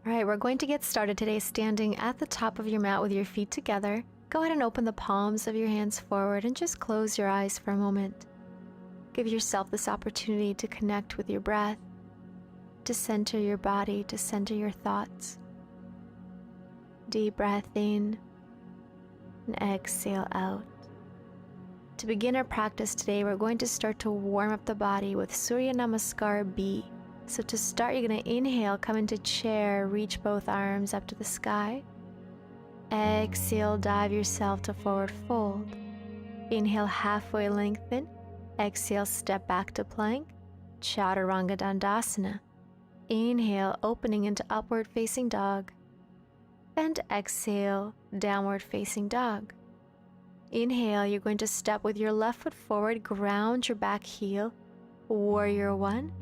All right, we're going to get started today standing at the top of your mat with your feet together. Go ahead and open the palms of your hands forward and just close your eyes for a moment. Give yourself this opportunity to connect with your breath, to center your body, to center your thoughts. Deep breath in and exhale out. To begin our practice today, we're going to start to warm up the body with Surya Namaskar B. So to start, you're going to inhale, come into chair, reach both arms up to the sky. Exhale, dive yourself to forward fold. Inhale, halfway lengthen. Exhale, step back to plank. Chaturanga Dandasana. Inhale, opening into upward facing dog. And exhale, downward facing dog. Inhale, you're going to step with your left foot forward, ground your back heel. Warrior one.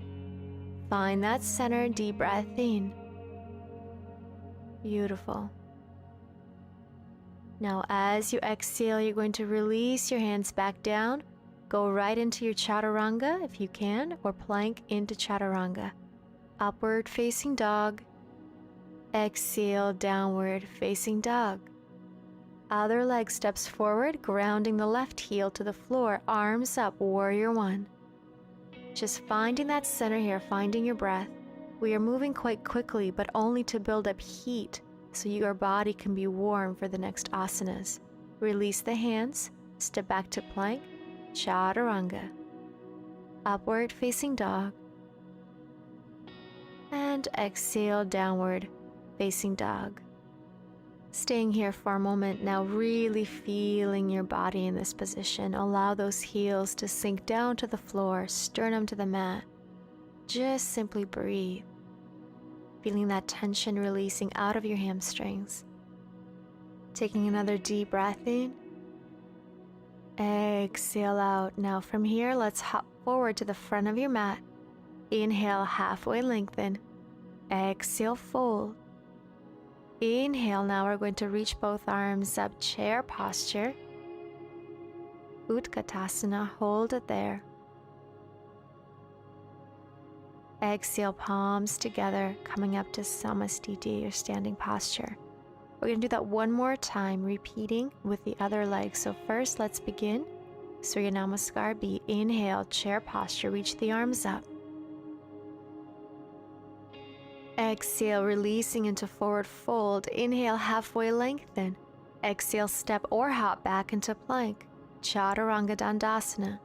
Find that center, deep breath in. Beautiful. Now as you exhale, you're going to release your hands back down. Go right into your Chaturanga if you can, or plank into Chaturanga. Upward facing dog. Exhale, downward facing dog. Other leg steps forward, grounding the left heel to the floor, arms up, warrior one. Just finding that center here, finding your breath. We are moving quite quickly, but only to build up heat so your body can be warm for the next asanas. Release the hands, step back to plank, Chaturanga. Upward facing dog. And exhale, downward facing dog. Staying here for a moment now, really feeling your body in this position. Allow those heels to sink down to the floor, sternum to the mat. Just simply breathe. Feeling that tension releasing out of your hamstrings. Taking another deep breath in. Exhale out. Now from here, let's hop forward to the front of your mat. Inhale, halfway lengthen. Exhale, fold. Inhale, now we're going to reach both arms up, chair posture. Utkatasana, hold it there. Exhale, palms together, coming up to Samastiti, your standing posture. We're going to do that one more time, repeating with the other leg. So first, let's begin. Surya Namaskar B. Inhale, chair posture, reach the arms up. Exhale, releasing into forward fold. Inhale, halfway lengthen. Exhale, step or hop back into plank. Chaturanga Dandasana.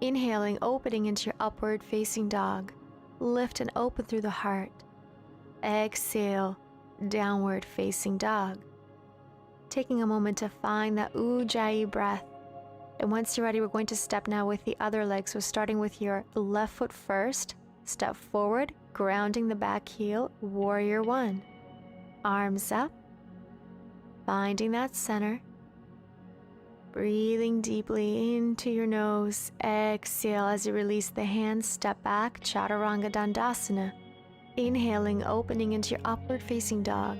Inhaling, opening into your upward facing dog. Lift and open through the heart. Exhale, downward facing dog. Taking a moment to find that Ujjayi breath. And once you're ready, we're going to step now with the other leg. So starting with your left foot first, step forward, grounding the back heel, warrior one. Arms up, finding that center. Breathing deeply into your nose. Exhale as you release the hands, step back, Chaturanga Dandasana. Inhaling, opening into your upward facing dog.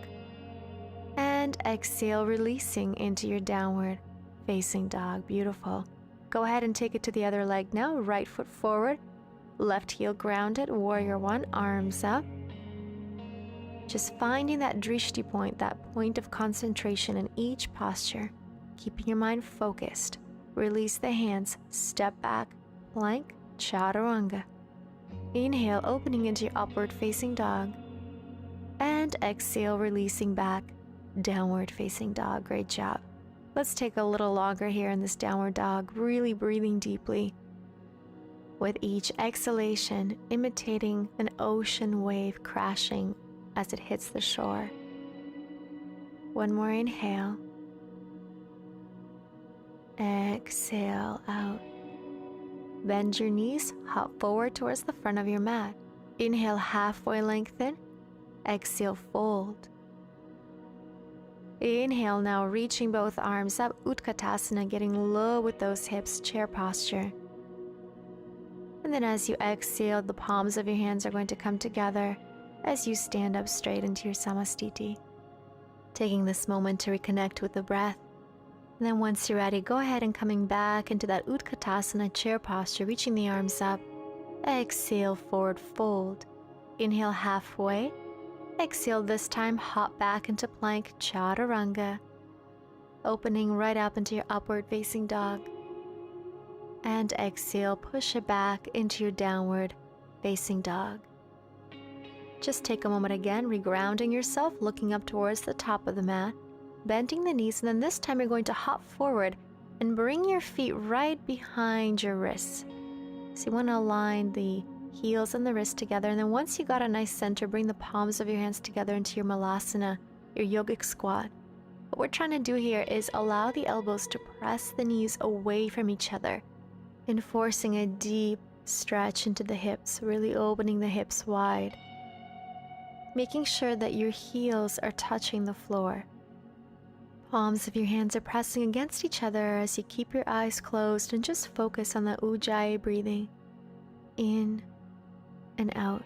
And exhale, releasing into your downward facing dog. Beautiful. Go ahead and take it to the other leg now. Right foot forward, left heel grounded, warrior one, arms up. Just finding that drishti point, that point of concentration in each posture. Keeping your mind focused. Release the hands, step back, plank, Chaturanga. Inhale, opening into your upward facing dog. And exhale, releasing back, downward facing dog. Great job. Let's take a little longer here in this downward dog, really breathing deeply. With each exhalation, imitating an ocean wave crashing as it hits the shore. One more inhale. Exhale out. Bend your knees, hop forward towards the front of your mat. Inhale, halfway lengthen. Exhale, fold. Inhale, now reaching both arms up, Utkatasana, getting low with those hips, chair posture. And then as you exhale, the palms of your hands are going to come together as you stand up straight into your Samastiti. Taking this moment to reconnect with the breath. And then once you're ready, go ahead and coming back into that Utkatasana chair posture, reaching the arms up. Exhale, forward fold. Inhale, halfway. Exhale this time, hop back into plank, Chaturanga, opening right up into your upward facing dog. And exhale, push it back into your downward facing dog. Just take a moment again, regrounding yourself, looking up towards the top of the mat, bending the knees, and then this time you're going to hop forward and bring your feet right behind your wrists. So you want to align the heels and the wrists together, and then once you got a nice center, bring the palms of your hands together into your malasana, your yogic squat. What we're trying to do here is allow the elbows to press the knees away from each other, enforcing a deep stretch into the hips, really opening the hips wide, making sure that your heels are touching the floor. Palms of your hands are pressing against each other as you keep your eyes closed and just focus on the Ujjayi breathing in and out.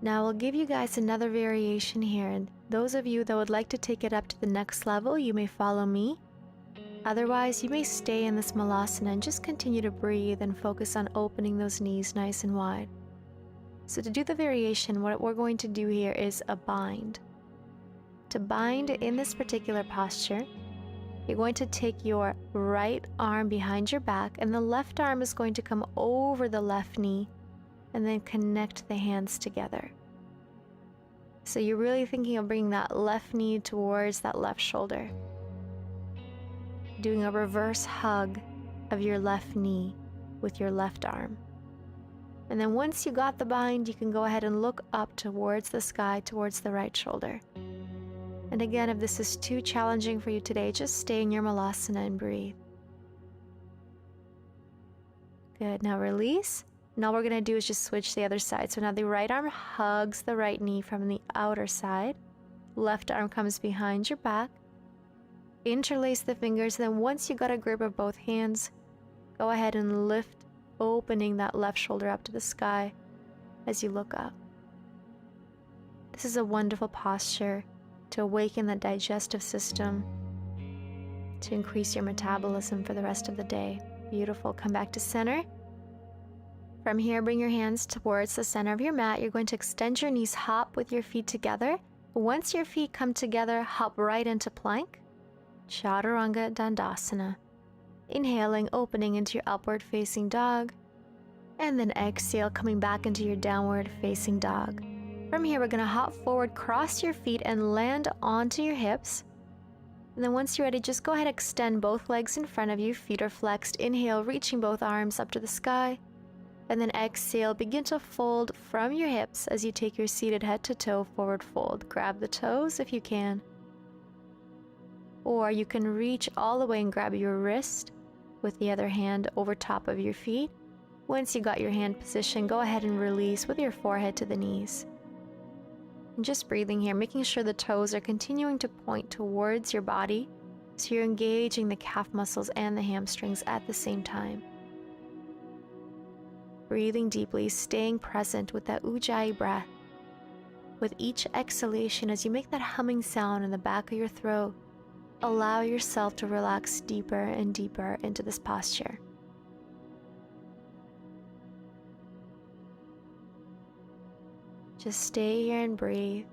Now I'll give you guys another variation here, and those of you that would like to take it up to the next level, you may follow me. Otherwise, you may stay in this malasana and just continue to breathe and focus on opening those knees nice and wide. So to do the variation, what we're going to do here is a bind. To bind in this particular posture, you're going to take your right arm behind your back, and the left arm is going to come over the left knee and then connect the hands together. So you're really thinking of bringing that left knee towards that left shoulder. Doing a reverse hug of your left knee with your left arm. And then once you got the bind, you can go ahead and look up towards the sky, towards the right shoulder. And again, if this is too challenging for you today, just stay in your malasana and breathe. Good, now release. And all we're gonna do is just switch the other side. So now the right arm hugs the right knee from the outer side. Left arm comes behind your back. Interlace the fingers, then once you got a grip of both hands, go ahead and lift, opening that left shoulder up to the sky as you look up. This is a wonderful posture to awaken the digestive system, to increase your metabolism for the rest of the day. Beautiful. Come back to center. From here, bring your hands towards the center of your mat. You're going to extend your knees, hop with your feet together. Once your feet come together, hop right into plank, Chaturanga Dandasana. Inhaling, opening into your upward facing dog, and then exhale, coming back into your downward facing dog. From here, we're going to hop forward, cross your feet, and land onto your hips. And then once you're ready, just go ahead and extend both legs in front of you. Feet are flexed. Inhale, reaching both arms up to the sky. And then exhale, begin to fold from your hips as you take your seated head to toe forward fold. Grab the toes if you can. Or you can reach all the way and grab your wrist with the other hand over top of your feet. Once you got your hand position, go ahead and release with your forehead to the knees. And just breathing here, making sure the toes are continuing to point towards your body, so you're engaging the calf muscles and the hamstrings at the same time. Breathing deeply, staying present with that Ujjayi breath. With each exhalation, as you make that humming sound in the back of your throat, allow yourself to relax deeper and deeper into this posture. Just stay here and breathe.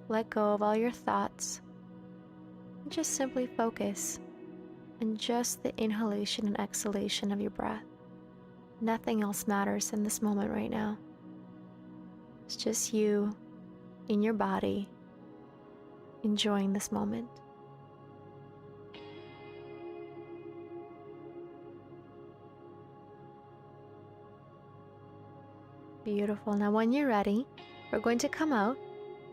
Let go of all your thoughts. And just simply focus on just the inhalation and exhalation of your breath. Nothing else matters in this moment right now. It's just you in your body, enjoying this moment. Beautiful. Now when you're ready, we're going to come out,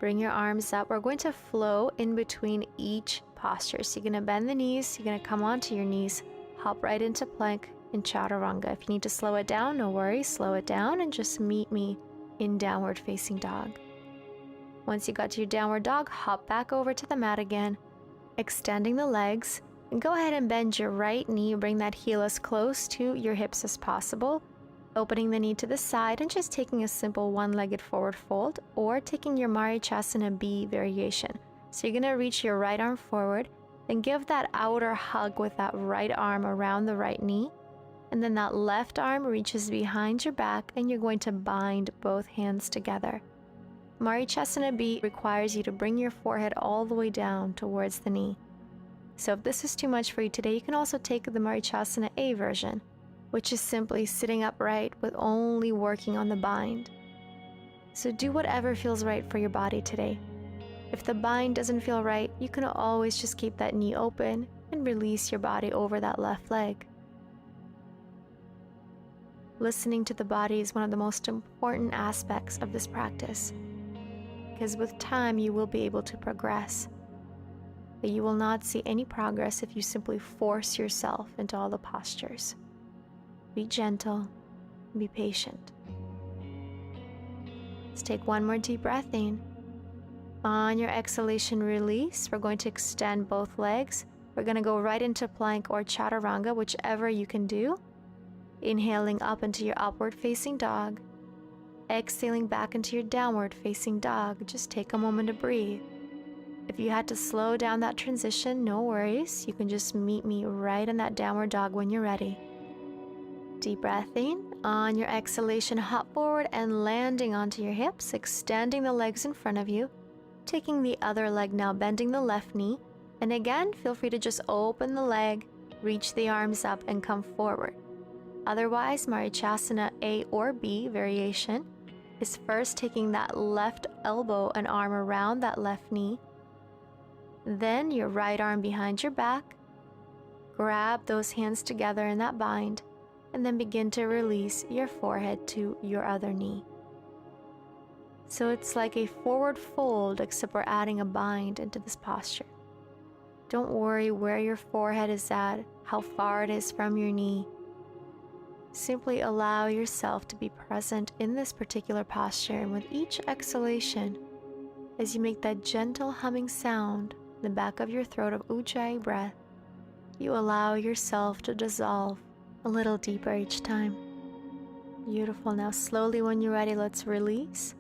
bring your arms up. We're going to flow in between each posture. So you're going to bend the knees, you're going to come onto your knees, hop right into plank in Chaturanga. If you need to slow it down, no worries, slow it down and just meet me in downward facing dog. Once you got to your downward dog, hop back over to the mat again, extending the legs, and go ahead and bend your right knee, bring that heel as close to your hips as possible. Opening the knee to the side and just taking a simple one-legged forward fold, or taking your Marichasana B variation. So you're going to reach your right arm forward, then give that outer hug with that right arm around the right knee, and then that left arm reaches behind your back and you're going to bind both hands together. Marichasana B requires you to bring your forehead all the way down towards the knee. So if this is too much for you today, you can also take the Marichasana A version, which is simply sitting upright with only working on the bind. So do whatever feels right for your body today. If the bind doesn't feel right, you can always just keep that knee open and release your body over that left leg. Listening to the body is one of the most important aspects of this practice, because with time you will be able to progress. But you will not see any progress if you simply force yourself into all the postures. Be gentle, be patient. Let's take one more deep breath in. On your exhalation release, we're going to extend both legs. We're going to go right into plank or chaturanga, whichever you can do. Inhaling up into your upward facing dog. Exhaling back into your downward facing dog. Just take a moment to breathe. If you had to slow down that transition, no worries. You can just meet me right in that downward dog when you're ready. Deep breath in. On your exhalation, hop forward and landing onto your hips, extending the legs in front of you. Taking the other leg now, bending the left knee. And again, feel free to just open the leg, reach the arms up, and come forward. Otherwise, Marichasana A or B variation is first taking that left elbow and arm around that left knee. Then your right arm behind your back. Grab those hands together in that bind, and then begin to release your forehead to your other knee. So it's like a forward fold, except we're adding a bind into this posture. Don't worry where your forehead is at, how far it is from your knee. Simply allow yourself to be present in this particular posture, and with each exhalation, as you make that gentle humming sound in the back of your throat of Ujjayi breath, you allow yourself to dissolve a little deeper each time. Beautiful. Now slowly when you're ready, let's release.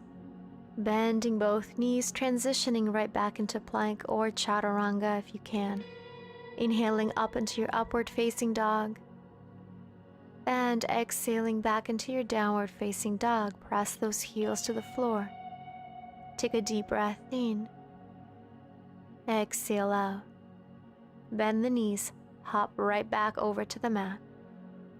Bending both knees, transitioning right back into plank or chaturanga if you can. Inhaling up into your upward facing dog. And exhaling back into your downward facing dog. Press those heels to the floor. Take a deep breath in. Exhale out. Bend the knees. Hop right back over to the mat.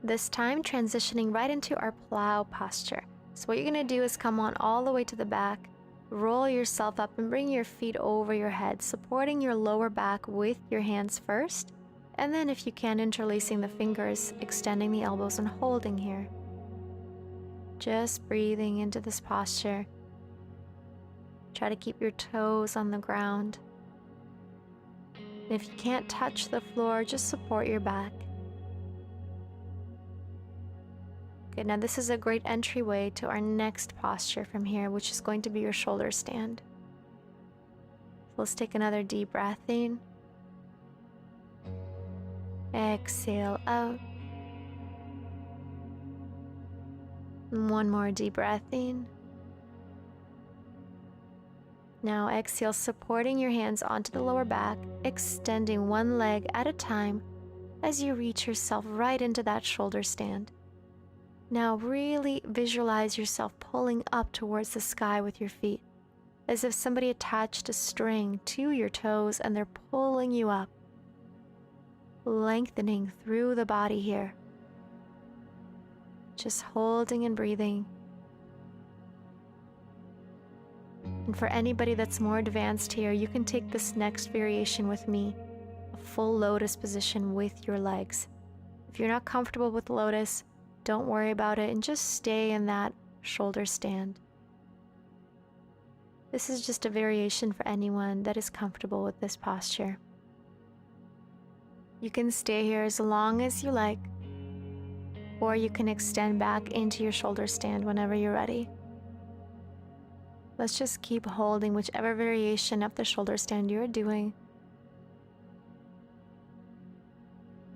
This time transitioning right into our plow posture. So what you're going to do is come on all the way to the back, roll yourself up and bring your feet over your head, supporting your lower back with your hands first, and then if you can, interlacing the fingers, extending the elbows and holding here. Just breathing into this posture. Try to keep your toes on the ground. And if you can't touch the floor, just support your back. Good, now this is a great entryway to our next posture from here, which is going to be your shoulder stand. So let's take another deep breath in. Exhale out. And one more deep breath in. Now exhale, supporting your hands onto the lower back, extending one leg at a time as you reach yourself right into that shoulder stand. Now really visualize yourself pulling up towards the sky with your feet, as if somebody attached a string to your toes and they're pulling you up, lengthening through the body here. Just holding and breathing. And for anybody that's more advanced here, you can take this next variation with me, a full lotus position with your legs. If you're not comfortable with lotus, don't worry about it and just stay in that shoulder stand. This is just a variation for anyone that is comfortable with this posture. You can stay here as long as you like, or you can extend back into your shoulder stand whenever you're ready. Let's just keep holding whichever variation of the shoulder stand you're doing.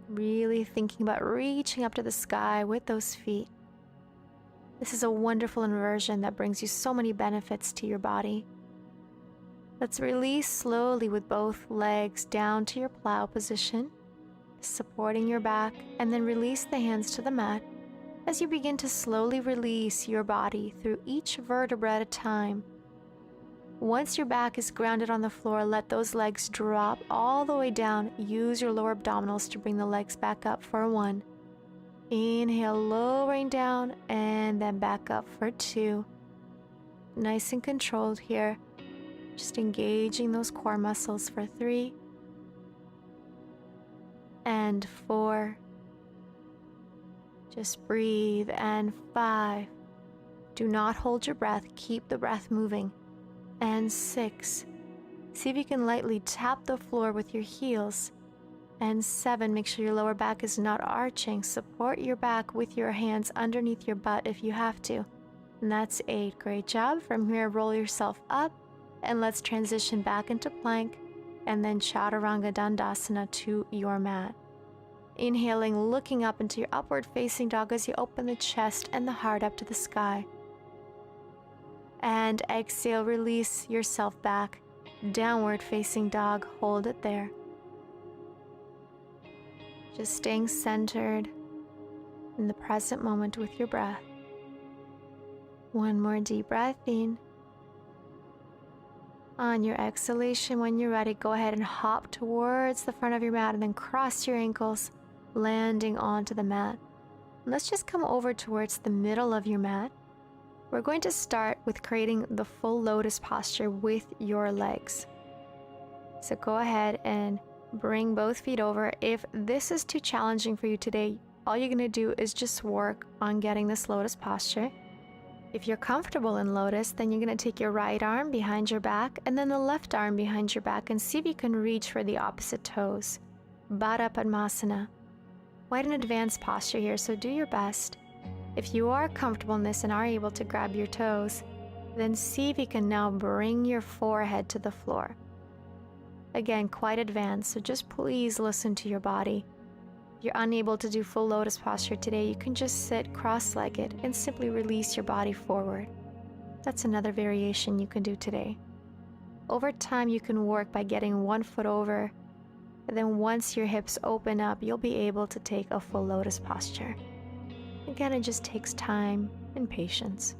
Really thinking about reaching up to the sky with those feet. This is a wonderful inversion that brings you so many benefits to your body. Let's release slowly with both legs down to your plow position, supporting your back, and then release the hands to the mat as you begin to slowly release your body through each vertebra at a time, Once your back is grounded on the floor, let those legs drop all the way down. Use your lower abdominals to bring the legs back up for 1. Inhale, lowering down, and then back up for 2. Nice and controlled here. Just engaging those core muscles for 3 and 4. Just breathe, and 5. Do not hold your breath. Keep the breath moving. And 6. See if you can lightly tap the floor with your heels. And 7. Make sure your lower back is not arching. Support your back with your hands underneath your butt if you have to. And that's 8. Great job. From here, roll yourself up. And let's transition back into plank. And then Chaturanga Dandasana to your mat. Inhaling, looking up into your upward facing dog as you open the chest and the heart up to the sky. And exhale, release yourself back. Downward facing dog, hold it there. Just staying centered in the present moment with your breath. One more deep breath in. On your exhalation, when you're ready, go ahead and hop towards the front of your mat and then cross your ankles, landing onto the mat. Let's just come over towards the middle of your mat. We're going to start with creating the full lotus posture with your legs. So go ahead and bring both feet over. If this is too challenging for you today, all you're going to do is just work on getting this lotus posture. If you're comfortable in lotus, then you're going to take your right arm behind your back and then the left arm behind your back and see if you can reach for the opposite toes. Baddha Padmasana. Quite an advanced posture here, so do your best. If you are comfortable in this and are able to grab your toes, then see if you can now bring your forehead to the floor. Again, quite advanced, so just please listen to your body. If you're unable to do full lotus posture today, you can just sit cross-legged and simply release your body forward. That's another variation you can do today. Over time, you can work by getting one foot over, and then once your hips open up, you'll be able to take a full lotus posture. Again, it just takes time and patience.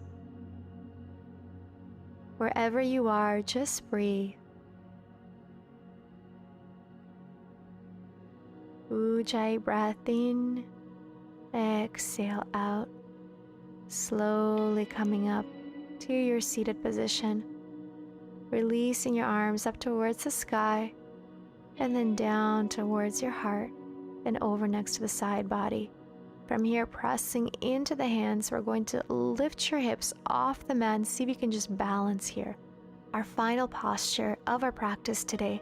Wherever you are, just breathe. Ujjayi breath in, exhale out, slowly coming up to your seated position, releasing your arms up towards the sky, and then down towards your heart and over next to the side body. From here, pressing into the hands, we're going to lift your hips off the mat and see if you can just balance here. Our final posture of our practice today.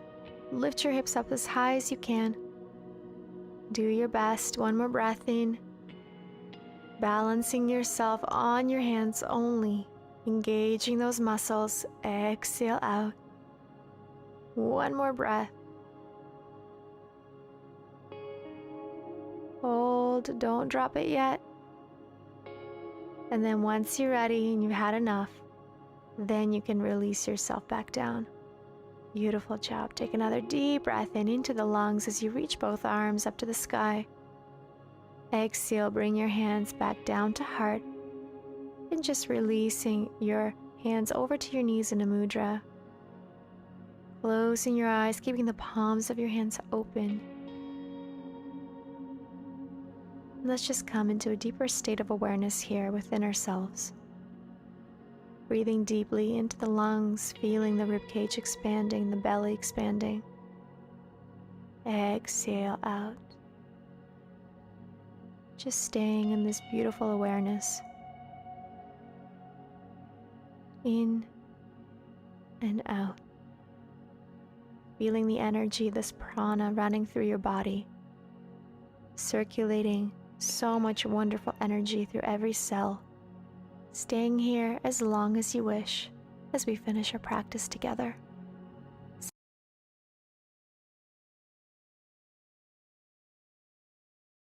Lift your hips up as high as you can. Do your best. One more breath in. Balancing yourself on your hands only. Engaging those muscles. Exhale out. One more breath. Hold, don't drop it yet. And then once you're ready and you've had enough, then you can release yourself back down. Beautiful job. Take another deep breath in into the lungs as you reach both arms up to the sky. Exhale, bring your hands back down to heart and just releasing your hands over to your knees in a mudra. Closing your eyes, keeping the palms of your hands open. Let's just come into a deeper state of awareness here within ourselves. Breathing deeply into the lungs, feeling the ribcage expanding, the belly expanding. Exhale out. Just staying in this beautiful awareness. In and out. Feeling the energy, this prana running through your body, circulating so much wonderful energy through every cell. Staying here as long as you wish as we finish our practice together.